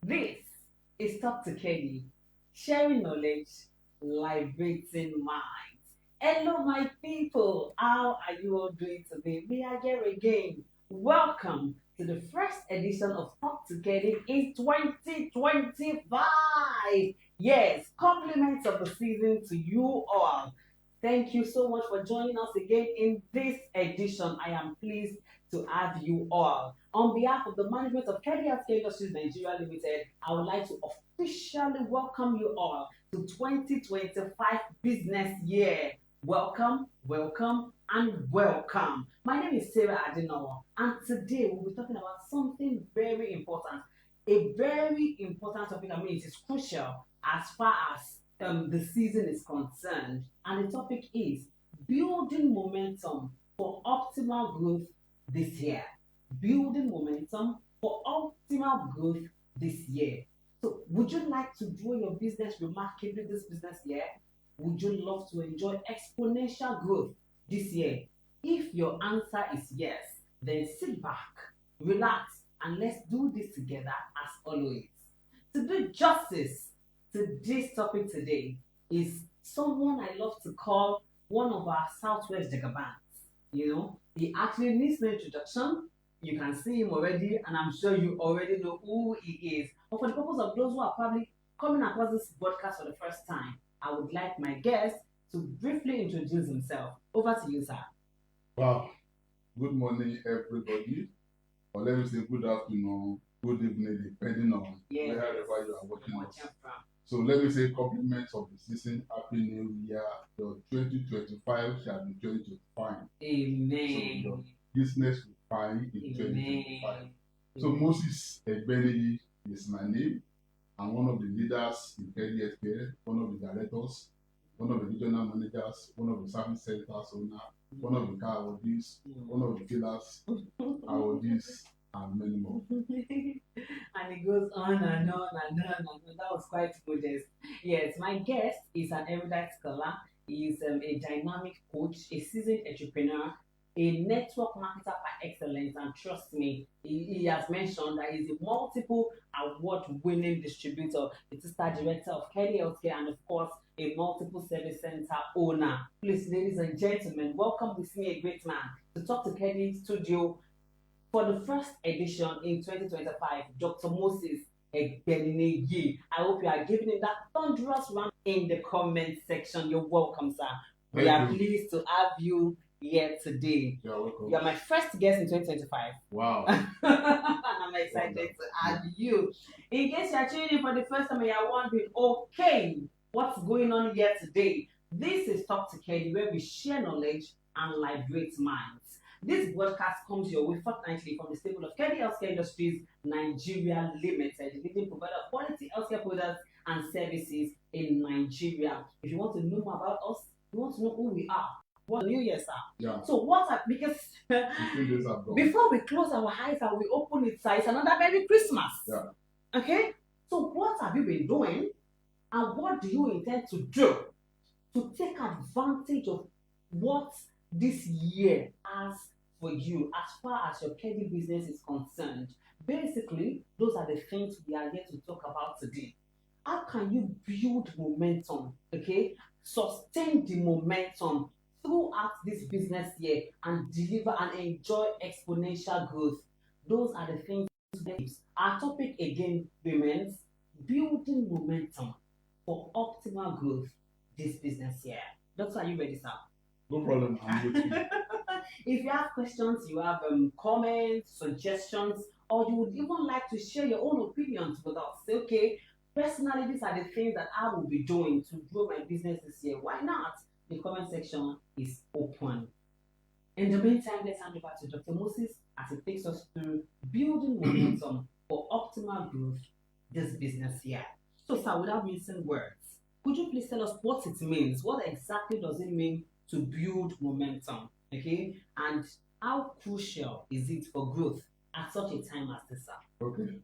This is Talk to Kedi, sharing knowledge, liberating minds. Hello, my people. How are you all doing today? We are here again. Welcome to the first edition of Talk to Kedi in 2025. Yes, compliments of the season to you all. Thank you so much for joining us again in this edition. I am pleased to have you all. On behalf of the management of Kedi Industries Nigeria Limited, I would like to officially welcome you all to 2025 business year. Welcome, welcome, and welcome. My name is Sarah Adenowo, and today we'll be talking about something very important. A very important topic. I mean, it is crucial as far as the season is concerned, and the topic is building momentum for optimal growth this year. Building momentum for optimal growth this year. So, would you like to grow your business remarkably this business year? Would you love to enjoy exponential growth this year? If your answer is yes, then sit back, relax, and let's do this together as always. To do justice to this topic today is someone I love to call one of our Southwest Jagabans. He actually needs no introduction. You can see him already, and I'm sure you already know who he is. But for the purpose of those who are probably coming across this podcast for the first time, I would like my guest to briefly introduce himself. Over to you, sir. Wow. Good morning, everybody. Or let me say good afternoon, good evening, depending on wherever you are watching us. So let me say compliments of the season. Happy New Year. Your 2025 shall be 2025. Amen. So your business will find in 2025. So Moses Egbeniyi is my name. I'm one of the leaders in KDSK, one of the directors, one of the regional managers, one of the service centers owner, one of the car awardees, one of the pillars awardees, and many more. And it goes on and on and on and on. That was quite modest. Yes, my guest is an Erudite Scholar. He is a dynamic coach, a seasoned entrepreneur, a network marketer by excellence, and trust me, he has mentioned that he's a multiple award-winning distributor, the sister director of Kedi Healthcare, and of course, a multiple service center owner. Please, ladies and gentlemen, welcome with me a great man to Talk to Kedi studio for the first edition in 2025, Dr. Moses Egbeniyi. I hope you are giving him that thunderous round in the comment section. You're welcome, sir. We are pleased to have you here today. You're welcome. You're my first guest in 2025. Wow. And I'm excited to have you. In case you're tuning in for the first time and you're wondering, okay, what's going on here today? This is Talk to Kedi, where we share knowledge and liberate minds. This broadcast comes your way fortnightly from the stable of Kedi Healthcare Industries Nigeria Limited, the leading provider of quality healthcare products and services in Nigeria. If you want to know more about us, you want to know who we are, what New Year, sir. Yeah. So because 15 days have gone. Before we close our eyes and we open it, sir, it's another Merry Christmas. Yeah. Okay? So what have you been doing, and what do you intend to do to take advantage of what this year has for you as far as your Kedi business is concerned? Basically, those are the things we are here to talk about today. How can you build momentum, okay? Sustain the momentum throughout this business year and deliver and enjoy exponential growth? Those are the things. Our topic again remains building momentum for optimal growth this business year. Doctor, are you ready, sir? No problem. I'm with you. If you have questions, you have comments, suggestions, or you would even like to share your own opinions with us, okay, personally, these are the things that I will be doing to grow my business this year. Why not? The comment section is open. In the meantime, let's hand over to Dr. Moses as he takes us through building momentum for optimal growth this business year. So, sir, without missing words, could you please tell us what it means? What exactly does it mean to build momentum? Okay, and how crucial is it for growth at such a time as this, sir? Okay.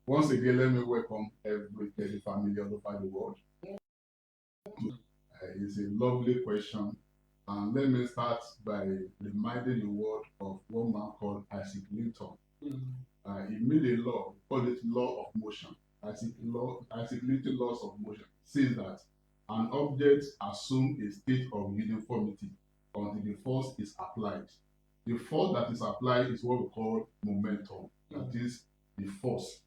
Once again, let me welcome every Kedi family all over the world. It's a lovely question. And let me start by reminding the world of one man called Isaac Newton. he made a law, called it law of motion. Articulated laws of motion says that an object assumes a state of uniformity until the force is applied. The force that is applied is what we call momentum. That is the force,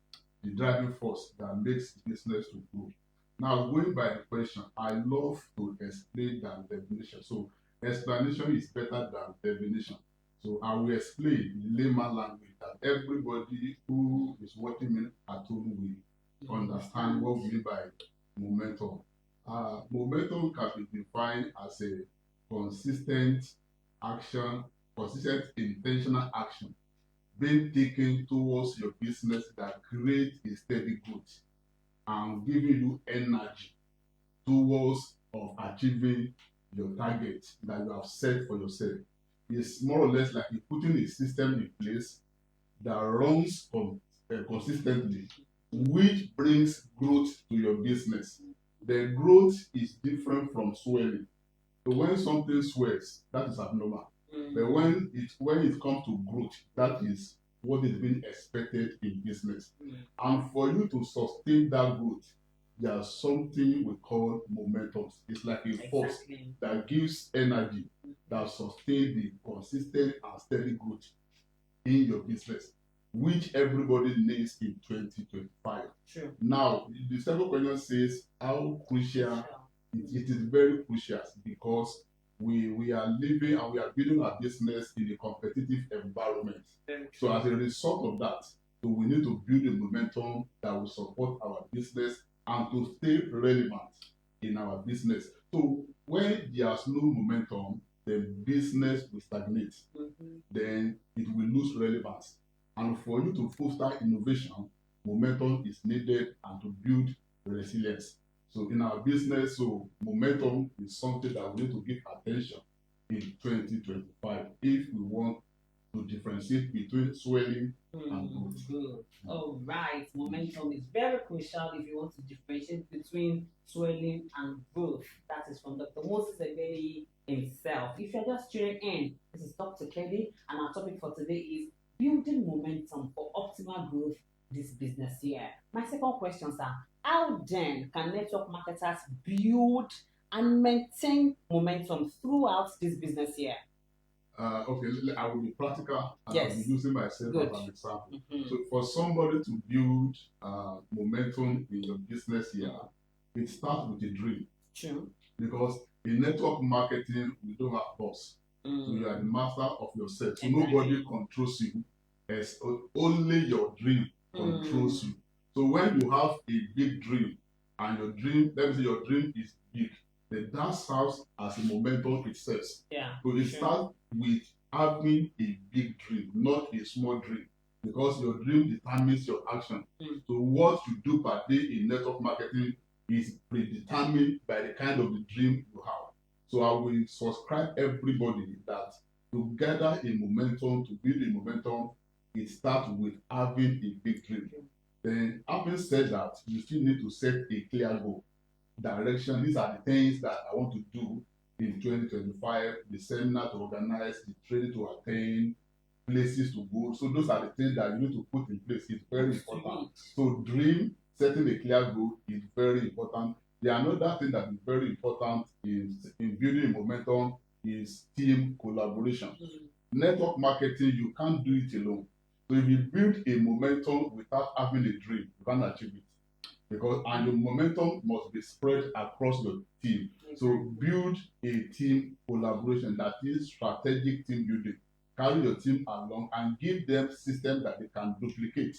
the driving force that makes business to grow. Now, going by the question, I love to explain than definition. So, explanation is better than definition. So, I will explain in layman language that everybody who is watching me at home will understand what we mean by momentum. Momentum can be defined as a consistent action, consistent intentional action being taken towards your business that creates a steady growth and giving you energy towards of achieving your target that you have set for yourself. It's more or less like you putting a system in place that runs consistently, which brings growth to your business. The growth is different from swelling. So when something swells, that is abnormal. But when it comes to growth, that is what is being expected in business. And for you to sustain that growth, there's something we call momentum. It's like a force that gives energy that sustains the consistent and steady growth in your business, which everybody needs in 2025. Sure. Now, the second question says how crucial it is. Very crucial because we are living and we are building our business in a competitive environment. So as a result of that, so we need to build a momentum that will support our business and to stay relevant in our business. So when there's no momentum, the business will stagnate. Then it will lose relevance. And for you to foster innovation, momentum is needed and to build resilience. So in our business, so momentum is something that we need to give attention in 2025 if we want to differentiate between swelling and growth. Good. All right. Momentum is very crucial if you want to differentiate between swelling and growth. That is from Dr. Moses Egbeniyi himself. If you're just tuning in, this is Talk to Kedi, and our topic for today is building momentum for optimal growth this business year. My second question, sir, how then can network marketers build and maintain momentum throughout this business year? Okay, I will be practical and Yes. I'll be using myself Good. as an example. So for somebody to build momentum in your business year, it starts with a dream. True. Because in network marketing, we don't have boss. So you are the master of yourself. So nobody controls you. As only your dream controls you. So when you have a big dream and your dream, let me say your dream is big, then that serves as a momentum itself. Yeah. So it starts with having a big dream, not a small dream, because your dream determines your action. So what you do per day in network marketing is predetermined by the kind of the dream you have. So I will subscribe everybody that to gather a momentum, to build a momentum, it starts with having a big dream. Then, having said that, you still need to set a clear goal, direction. These are the things that I want to do in 2025, the seminar to organize, the training to attend, places to go. So those are the things that you need to put in place. It's very important. So dream, setting a clear goal is very important. The another thing that is very important is in building momentum is team collaboration. Network marketing, you can't do it alone. So if you build a momentum without having a dream, you can't achieve it. Because and your momentum must be spread across your team. So build a team collaboration, that is strategic team building. Carry your team along and give them systems that they can duplicate.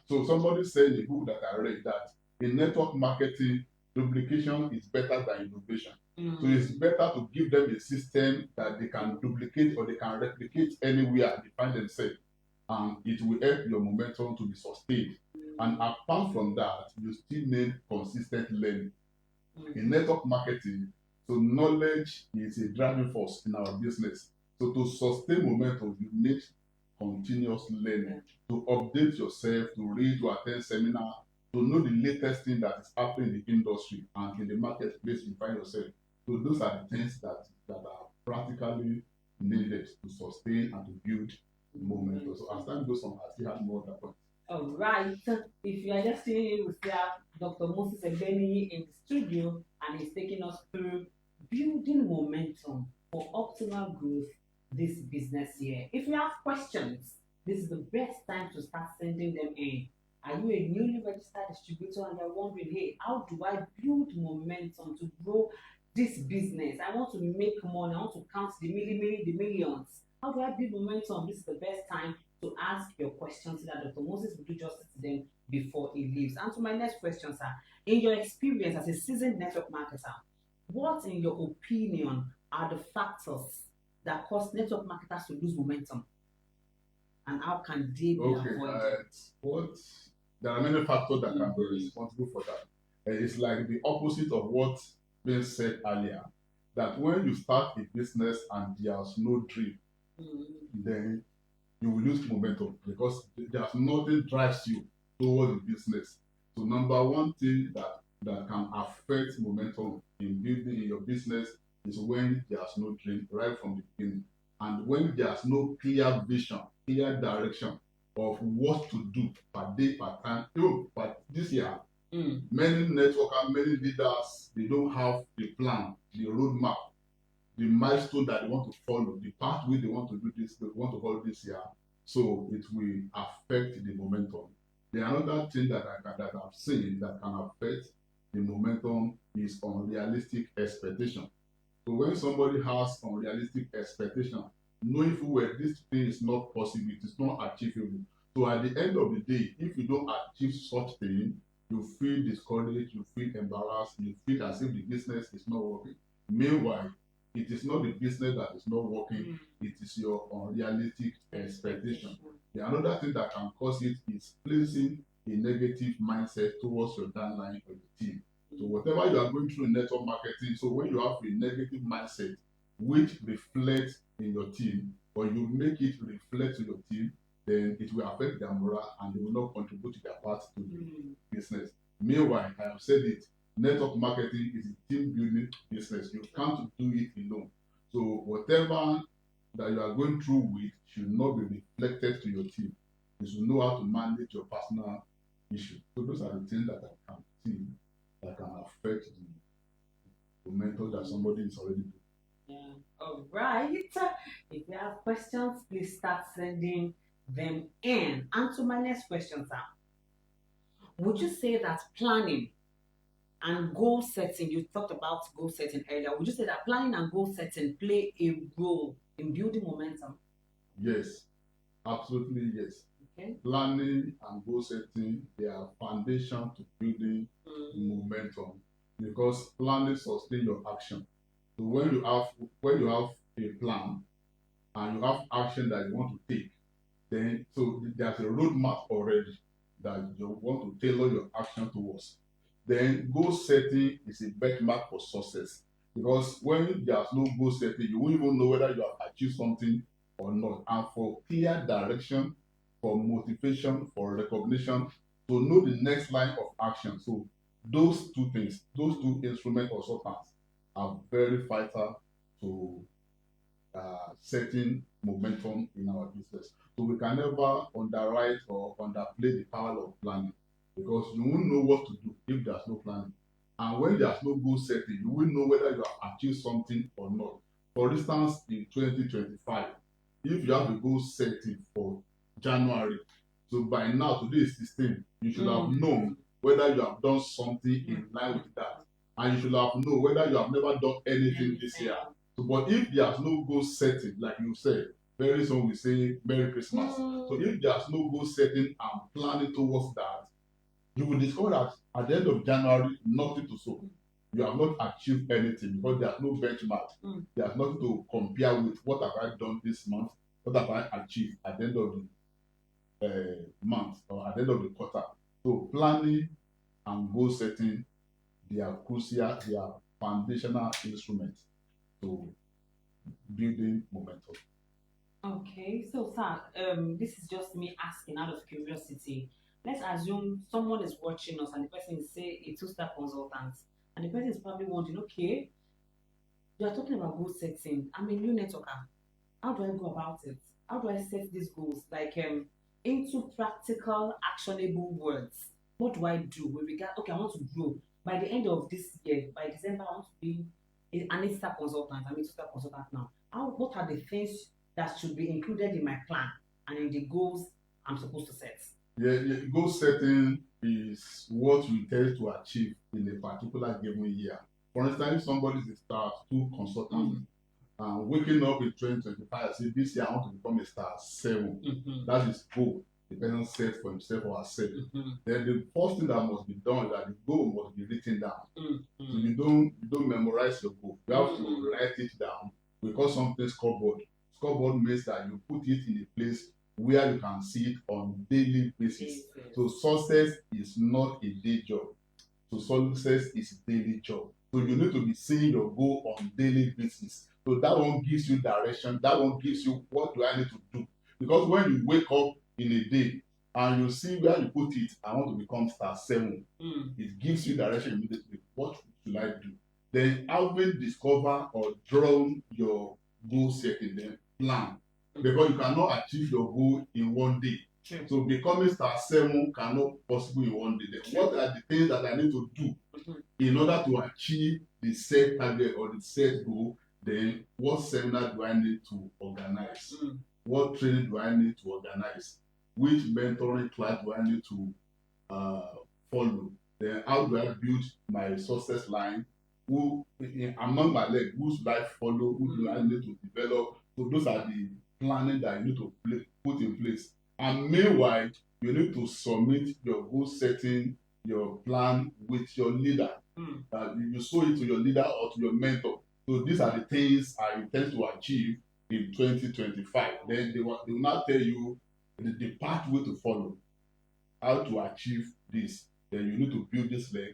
So somebody said in a book that I read that in network marketing, duplication is better than innovation. So it's better to give them a system that they can duplicate or they can replicate anywhere they find themselves. And it will help your momentum to be sustained. And apart from that, you still need consistent learning. In network marketing, so knowledge is a driving force in our business. So to sustain momentum, you need continuous learning, to update yourself, to read, to attend seminar, to know the latest thing that is happening in the industry and in the marketplace you find yourself. So those are the things that are practically needed to sustain and to build momentum. So as time goes on, I still have more other points. All right. If you are just tuning in, we still have Dr. Moses Egbeniyi in the studio, and he's taking us through building momentum for optimal growth this business year. If you have questions, this is the best time to start sending them in. Are you a newly registered distributor and you're wondering, hey, how do I build momentum to grow this business? I want to make money, I want to count the the millions. How do I build momentum? This is the best time to ask your questions so that Dr. Moses will do justice to them before he leaves. And to my next question, sir, in your experience as a seasoned network marketer, what, in your opinion, are the factors that cause network marketers to lose momentum? And how can they be avoided? There are many factors that can be responsible for that. It's like the opposite of what been said earlier. That when you start a business and there's no dream, then you will lose momentum because there's nothing drives you towards the business. So number one thing that can affect momentum in building your business is when there's no dream right from the beginning, and when there's no clear vision, clear direction of what to do per day, per time. But this year, many networkers, many leaders, they don't have the plan, the roadmap, the milestone that they want to follow, the pathway they want to do this, they want to follow this year. So it will affect the momentum. The another thing that I've seen that can affect the momentum is unrealistic expectation. So when somebody has unrealistic expectation, knowing full well this thing is not possible, it is not achievable. So at the end of the day, if you don't achieve such thing, you feel discouraged, you feel embarrassed, you feel as if the business is not working. Meanwhile, it is not the business that is not working, it is your unrealistic expectation. The another thing that can cause it is placing a negative mindset towards your downline or your team. So whatever you are going through in network marketing, so when you have a negative mindset which reflects in your team, or you make it reflect to your team, then it will affect their morale and they will not contribute to their part to the business. Meanwhile, I have said it, network marketing is a team building business. You can't do it alone. So whatever that you are going through with should not be reflected to your team. You should know how to manage your personal issue. So those are the things that I can see that can affect the momentum that somebody is already doing. Yeah. All right. If you have questions, please start sending them in. And to my next question, sir, would you say that planning and goal setting, you talked about goal setting earlier, would you say that planning and goal setting play a role in building momentum? Yes, absolutely yes. Okay. Planning and goal setting, they are foundation to building momentum, because planning sustains your action. So when you have a plan and you have action that you want to take, then so there's a roadmap already that you want to tailor your action towards. Then goal setting is a benchmark for success, because when there's no goal setting, you won't even know whether you have achieved something or not. And for clear direction, for motivation, for recognition, to know the next line of action. So those two things, those two instruments or substance are very vital to setting momentum in our business. So we can never underwrite or underplay the power of planning, because you won't know what to do if there's no planning. And when there's no goal setting, you will know whether you have achieved something or not. For instance, in 2025, if you have a goal setting for January, so by now, today is 16, you should have known whether you have done something in line with that. And you should have known whether you have never done anything this year. So, but if there's no goal setting, like you said, very soon we say Merry Christmas. So if there's no goal setting and planning towards that, you will discover that at the end of January, nothing to show. You have not achieved anything because there's no benchmark. There's nothing to compare with. What have I done this month? What have I achieved at the end of the month or at the end of the quarter? So planning and goal setting, they are crucial, they are foundational instruments to building momentum. Okay, so sir, this is just me asking out of curiosity. Let's assume someone is watching us and the person is, say, a two-star consultant, and the person is probably wondering, okay, you are talking about goal setting. I'm a new networker. How do I go about it? how do I set these goals? Like into practical, actionable words. What do I do with regard? Okay, I want to grow by the end of this year. By December, I want to be an ISTA consultant. I'm a ISTA consultant now. What are the things that should be included in my plan and in the goals I'm supposed to set? Yeah, goal setting is what you intend to achieve in a particular given year. For instance, if somebody is a star 2 consultant, waking up in 2025, say this year I want to become a star 7. That is goal the person set for himself or herself. Then the first thing that must be done is that the goal must be written down. So you don't memorize your goal. You have to write it down. We call something scoreboard. Scoreboard means that you put it in a place where you can see it on daily basis. So success is not a day job. So success is a daily job. So you need to be seeing your goal on daily basis. So that one gives you direction. That one gives you what do I need to do. Because when you wake up in a day and you see where you put it, I want to become star 7. It gives you direction immediately. What should I do? Then having discovered or drawn your goal setting, then plan. Because you cannot achieve your goal in one day. So becoming star 7 cannot possible in one day. Then what are the things that I need to do in order to achieve the set target or the set goal? Then what seminar do I need to organize? What training do I need to organize? Which mentoring class do I need to follow? Then how do I build my success line? Who among my legs, who should I follow? Who do I need to develop? So those are the planning that you need to put in place. And meanwhile, you need to submit your goal setting, your plan with your leader. You show it to your leader or to your mentor. So these are the things I intend to achieve in 2025. Then they will now tell you the pathway to follow, how to achieve this. Then you need to build this leg.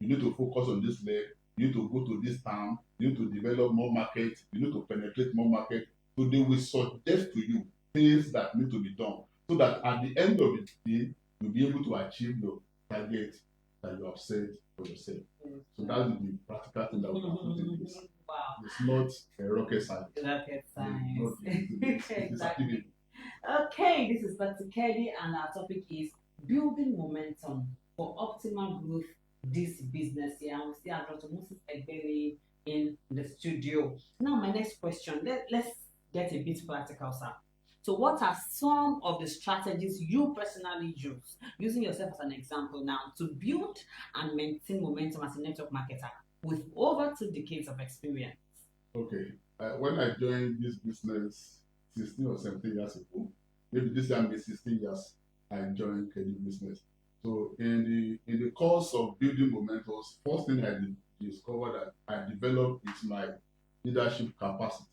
You need to focus on this leg. You need to go to this town. You need to develop more market. You need to penetrate more market. So they will suggest to you things that need to be done, so that at the end of the day, you'll be able to achieve your target that you have set for yourself. So that's the practical thing that we can put in place. Wow. It's not a rocket science. Rocket science. Exactly. Okay, this is Dr. Kedi, and our topic is building momentum for optimal growth this business year. And we still have Dr. Moses Egbeniyi in the studio. Now, my next question, let's get a bit practical, sir. So what are some of the strategies you personally use, using yourself as an example now, to build and maintain momentum as a network marketer with over 2 decades of experience? Okay. When I joined this business 16 or 17 years ago, maybe this year maybe 16 years, I joined Kedi business. So in the course of building momentum, first thing I discovered that I developed is my leadership capacity.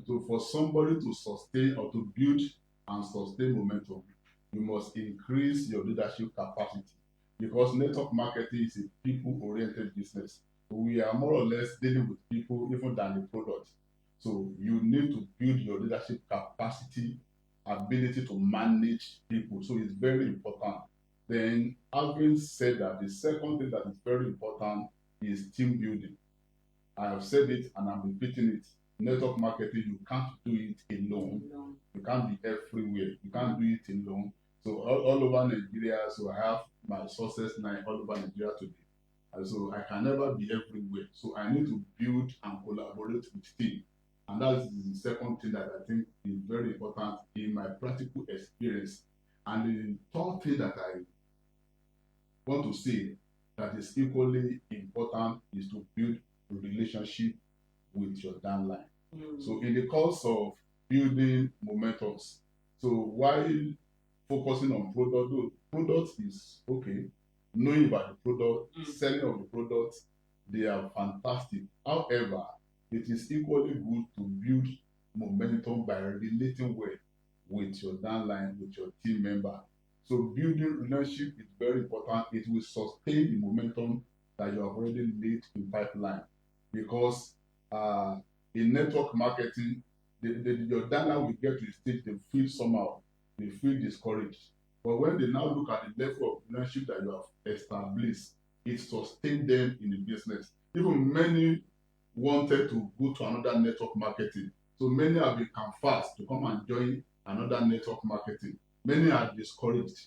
So for somebody to sustain or to build and sustain momentum, you must increase your leadership capacity, because network marketing is a people-oriented business. We are more or less dealing with people even than the product. So you need to build your leadership capacity, ability to manage people. So it's very important. Then, having said that, the second thing that is very important is team building. I have said it and I'm repeating it. Network marketing, you can't do it alone. You can't be everywhere. You can't do it alone. So all over Nigeria, so I have my success line all over Nigeria today. And so I can never be everywhere. So I need to build and collaborate with team. And that's the second thing that I think is very important in my practical experience. And the third thing that I want to say that is equally important is to build a relationship with your downline. So in the course of building momentums, so while focusing on product is okay, knowing about the product, selling of the product, they are fantastic. However, it is equally good to build momentum by relating well with your downline, with your team member. So building relationship is very important. It will sustain the momentum that you have already laid in pipeline, because in network marketing, your downline will get to the stage they feel somehow, they feel discouraged. But when they now look at the level of relationship that you have established, it sustains them in the business. Even many wanted to go to another network marketing. So many have been canvassed to come and join another network marketing. Many are discouraged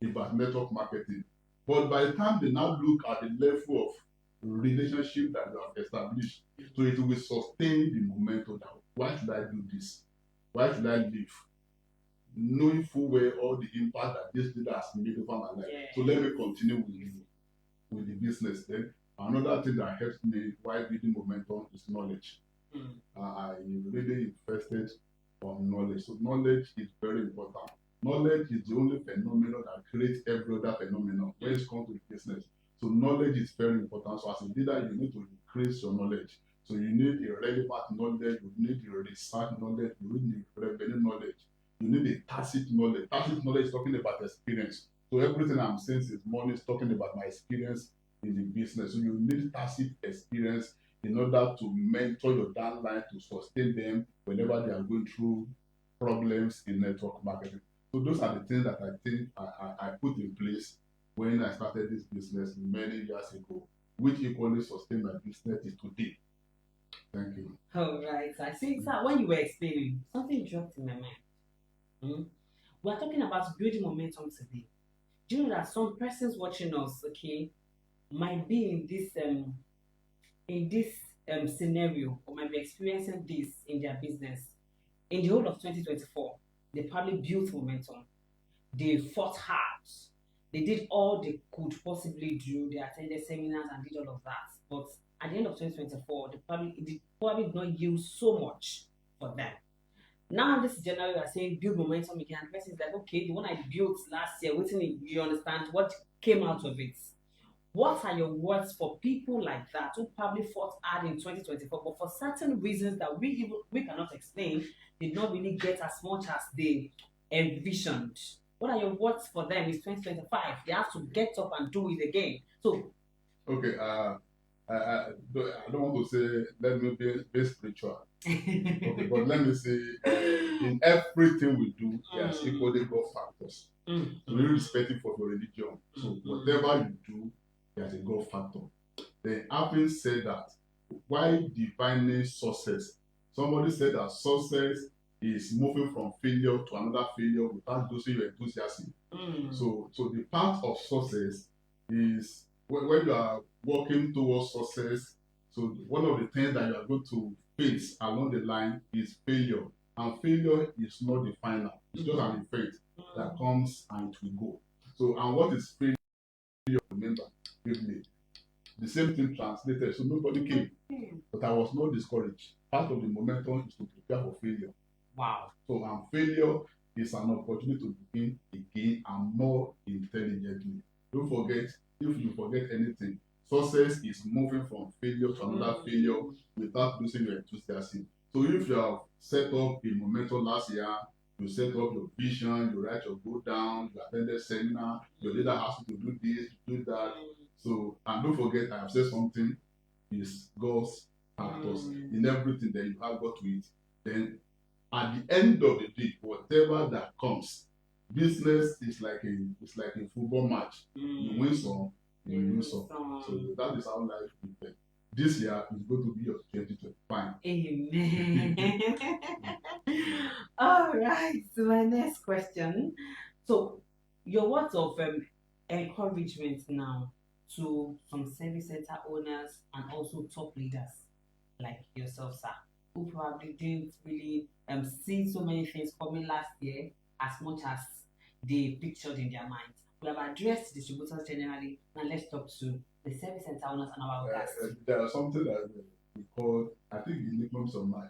about network marketing. But by the time they now look at the level of relationship that you have established, so it will sustain the momentum that why should I do this? Why should I live? Knowing full well all the impact that this leader has made over my life. Yeah. So let me continue with the business. Then another thing that helps me while building momentum is knowledge. I really invested on knowledge. So knowledge is very important. Knowledge is the only phenomenon that creates every other phenomenon when it comes to business. So knowledge is very important. So as a leader, you need to increase your knowledge. So you need a relevant knowledge, you need a research knowledge, you need a revenue knowledge, you need a tacit knowledge. Tacit knowledge is talking about experience. So everything I'm saying this morning is talking about my experience in the business. So you need tacit experience in order to mentor your downline, to sustain them whenever they are going through problems in network marketing. So those are the things that I think I put in place when I started this business many years ago, which equally sustain my business is today. Thank you. All right. I think that when you were explaining, something dropped in my mind. We're talking about building momentum today. Do you know that some persons watching us, okay, might be in this scenario, or might be experiencing this in their business in the whole of 2024? They probably built momentum. They fought hard. They did all they could possibly do. They attended seminars and did all of that. But at the end of 2024, it probably did not yield so much for them. Now this January, we are saying build momentum again. And the person is like, okay, the one I built last year, you understand what came out of it? What are your words for people like that who probably fought hard in 2024, but for certain reasons that we cannot explain, did not really get as much as they envisioned? What are your words for them in 2025? They have to get up and do it again. So, okay, I don't want to say let me be spiritual. Okay, but let me say in everything we do, there's equally God factors. So irrespective of your religion. So whatever you do, there's a God factor. Then having said that, why defining success? Somebody said that success is moving from failure to another failure without losing your enthusiasm. So the path of success is when you are working towards success. So one of the things that you are going to face along the line is failure. And failure is not the final. It's just an effect that comes and it will go. So, and what is failure? Remember, briefly, the same thing translated. So nobody came, but I was not discouraged. Part of the momentum is to prepare for failure. Wow. So, and failure is an opportunity to begin again and more intelligently. Don't forget, if you forget anything, success is moving from failure to another failure without losing your enthusiasm. So if you have set up a momentum last year, you set up your vision, you write your goal down, you attended seminar, your leader has to do this, do that. So, and don't forget, I have said something is God's factors. In everything that you have got to it. Then at the end of the day, whatever that comes, business is like a football match. You win some, you lose some. So that is how life is. This year is going to be your 2025. Amen. All right. So my next question. So your words of encouragement now to some service center owners and also top leaders like yourself, sir, who probably didn't really see so many things coming last year as much as they pictured in their minds. We have addressed distributors generally, and let's talk to the service center owners and our others. There is something that we call, I think in the terms of my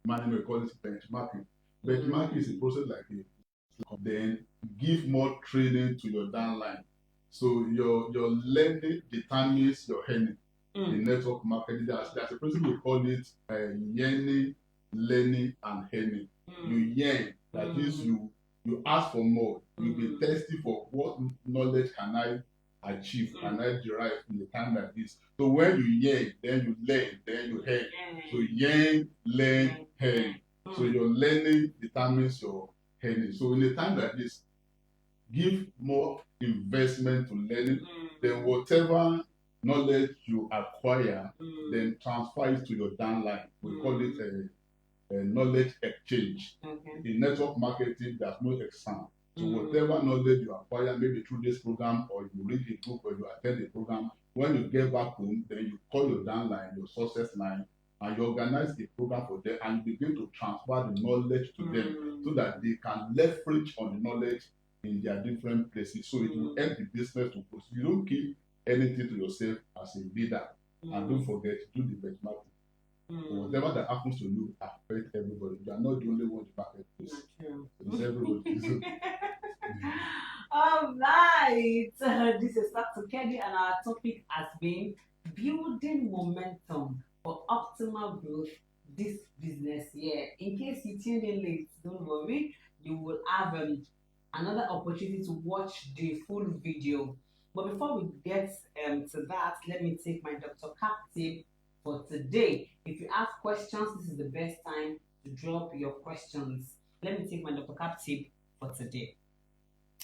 we call it benchmarking. Benchmarking is a process like then give more training to your downline. So your learning determines your earning. In network marketing, there's a principle we call it yearning, learning, and earning. You yearn, that is you ask for more. You be thirsty for what knowledge can I achieve, can I derive in the time like this. So when you yearn, then you learn, then you earn. So yearn, learn, earn. So your learning determines your earning. So in a time like this, give more investment to learning, then whatever knowledge you acquire, then transfer it to your downline. We call it knowledge exchange. Okay. In network marketing, there's no exam. So whatever knowledge you acquire, maybe through this program, or you read a book, or you attend a program, when you get back home, then you call your downline, your success line, and you organize a program for them, and you begin to transfer the knowledge to them so that they can leverage on the knowledge in their different places. So it will help the business to grow. You don't keep anything to yourself as a leader. And don't forget, do the benchmarking. Whatever that happens to you affects everybody. You are not the only one in the marketplace. It's everybody. All right. This is Talk to Kedi, and our topic has been building momentum for optimal growth this business year. In case you tuned in late, don't worry. You will have another opportunity to watch the full video. But before we get to that, let me take my Dr. Captive for today. If you have questions, this is the best time to drop your questions. Let me take my Dr. Captive for today.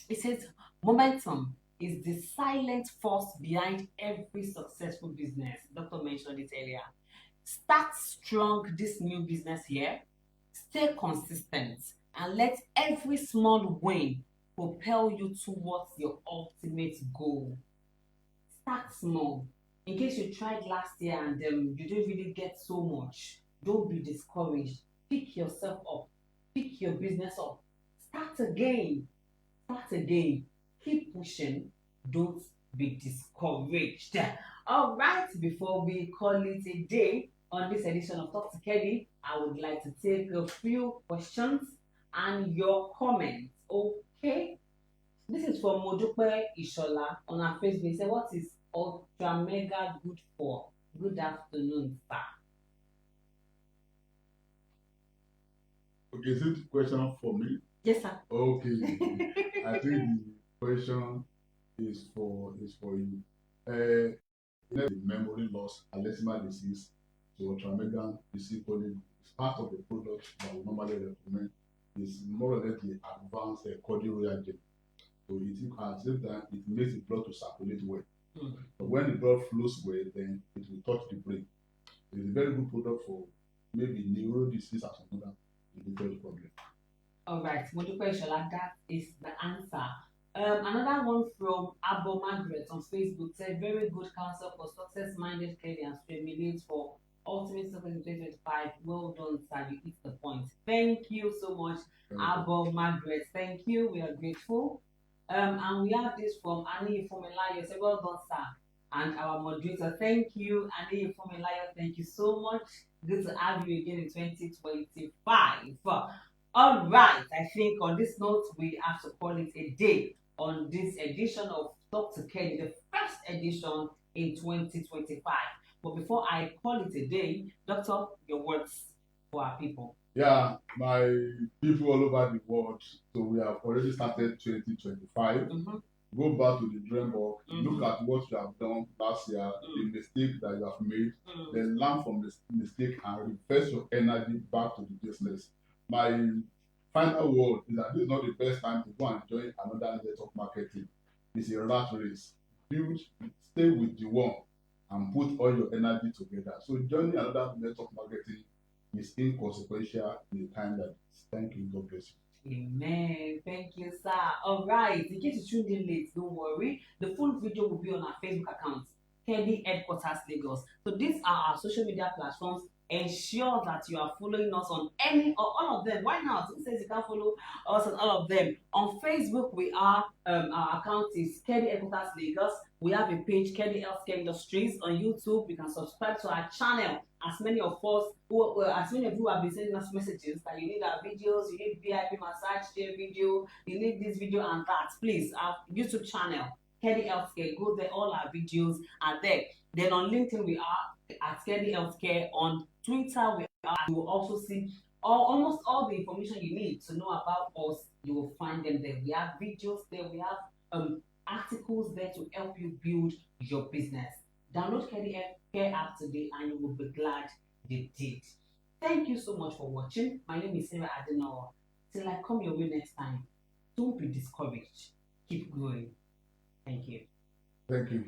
It says, momentum is the silent force behind every successful business. Doctor mentioned it earlier. Start strong this new business year. Stay consistent and let every small win propel you towards your ultimate goal. Start small. In case you tried last year and you didn't really get so much, don't be discouraged. Pick yourself up. Pick your business up. Start again. Start again. Keep pushing. Don't be discouraged. All right, before we call it a day on this edition of Talk to Kedi, I would like to take a few questions and your comments. Okay? This is from Modupe Ishola on our Facebook. He said, what is Ultra Mega good for? Good afternoon, sir. Okay, is it a question for me? Yes, sir. Okay. I think the question is for you. The memory loss, Alzheimer's disease, so Ultramega is equally part of the product that we normally recommend. Is more or less the advanced cordial reagent. So it at the same time it makes the blood to circulate well. But when the blood flows well, then it will touch the brain. It's a very good product for maybe neuro disease or some other related problem. All right, Modupe Ishola, that is the answer. Another one from Abo Margaret on Facebook said, very good counsel for success-minded Canadians to emulate for ultimate success in 2025. Well done, sir. You hit the point. Thank you so much, Abo Margaret. Thank you. We are grateful. And we have this from Ani Fumilayo. Say, well done, sir. And our moderator, thank you, Ani Fumilayo. Thank you so much. Good to have you again in 2025. All right, I think on this note, we have to call it a day on this edition of Talk to Kedi, the first edition in 2025. But before I call it a day, Doctor, your words for our people. Yeah, my people all over the world. So we have already started 2025. Go back to the drawing board, look at what you have done last year, the mistake that you have made, then learn from the mistake and reverse your energy back to the business. My final word is that this is not the best time to go and join another network marketing. It's a rat race. Stay with the one and put all your energy together. So joining another network marketing is inconsequential in the time that is. Thank you. God bless you. Amen. Thank you, sir. All right. In case you tuned in late, don't worry. The full video will be on our Facebook account, Kedi Headquarters Lagos. So these are our social media platforms. Ensure that you are following us on any or all of them. Why not? Who says you can follow us on all of them? On Facebook, we are our account is Kedi Headquarters Lagos. We have a page, Kedi Healthcare Industries. On YouTube, you can subscribe to our channel. As many of you have been sending us messages that you need our videos, you need VIP massage chair video, you need this video and that. Please, our YouTube channel, Kedi Healthcare, go there. All our videos are there. Then on LinkedIn, we are at Kedi Healthcare. On Twitter, you will also see almost all the information you need to know about us. You will find them there. We have videos there. We have articles there to help you build your business. Download Kedi Healthcare app today and you will be glad you did. Thank you so much for watching. My name is Sarah Adenawa. Till I come your way next time, don't be discouraged. Keep growing. Thank you. Thank you.